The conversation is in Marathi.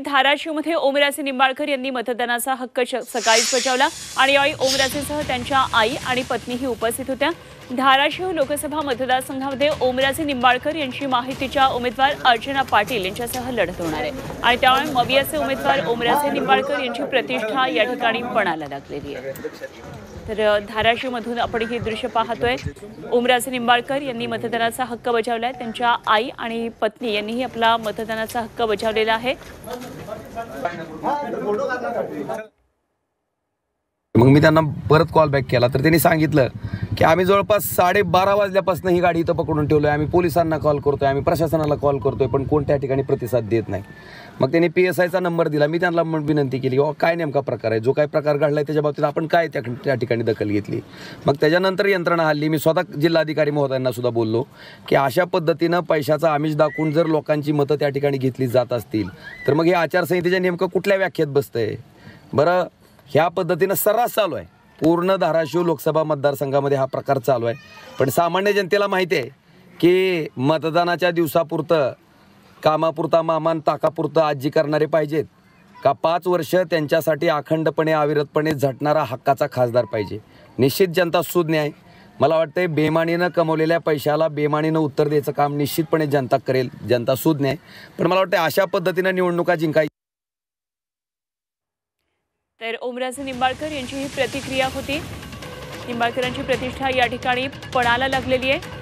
धाराशिवमध्ये ओमराजे निंबाळकर यांनी मतदानाचा हक्क सकाळीच बजावला आणि यावेळी ओमराजेंसह त्यांच्या आई आणि पत्नीही उपस्थित होत्या। धाराशिव लोकसभा मतदारसंघामध्ये ओमराजे निंबाळकर यांची माहितीच्या उमेदवार अर्चना पाटील यांच्यासह लढत होणार आहे आणि त्यामुळे मवियाचे उमेदवार ओमराजे निंबाळकर यांची प्रतिष्ठा या ठिकाणी पणाला लागलेली आहे। तर धाराशिवमधून आपण ही दृश्य पाहतोय। ओमराजे निंबाळकर यांनी मतदानाचा हक्क बजावलाय, त्यांच्या आई आणि पत्नी यांनीही आपला मतदानाचा हक्क बजावलेला आहे। मग मी त्यांना परत कॉल बॅक केला तर त्यांनी सांगितलं की आम्ही जवळपास 12:30 वाजल्यापासून ही गाडी इथं पकडून ठेवलोय, आम्ही पोलिसांना कॉल करतोय, आम्ही प्रशासनाला कॉल करतोय, पण कोण त्या ठिकाणी प्रतिसाद देत नाही। मग त्यांनी PSIचा नंबर दिला। मी त्यांना विनंती केली की काय नेमका प्रकार आहे, जो काय प्रकार घडलाय त्याच्या बाबतीत आपण काय त्या ठिकाणी दखल घेतली। मग त्याच्यानंतर यंत्रणा हल्ली मी स्वतः जिल्हाधिकारी महोदयांना सुद्धा बोललो की अशा पद्धतीनं पैशाचा आमिष दाखवून जर लोकांची मतं त्या ठिकाणी घेतली जात असतील तर मग हे आचारसंहितेच्या नेमकं कुठल्या व्याख्येत बसतंय बरं। ह्या पद्धतीनं सर्रास चालू आहे, पूर्ण धाराशिव लोकसभा मतदारसंघामध्ये हा प्रकार चालू आहे। पण सामान्य जनतेला माहिती आहे की मतदानाच्या दिवसापुरतं कामापुरता मामान ताकापुरतं आजी करणारे पाहिजेत का 5 वर्ष त्यांच्यासाठी अखंडपणे अविरतपणे झटणारा हक्काचा खासदार पाहिजे। निश्चित जनता सुज्ञ आहे। मला वाटतंय बेमानीनं कमवलेल्या पैशाला बेमानीनं उत्तर द्यायचं काम निश्चितपणे जनता करेल, जनता सुज्ञ आहे। पण मला वाटतं अशा पद्धतीनं निवडणुका जिंकायची। तर ओमराजे निंबाळकर यांची ही प्रतिक्रिया होती। निंबाळकरांची प्रतिष्ठा या ठिकाणी पणाला लागलेली आहे।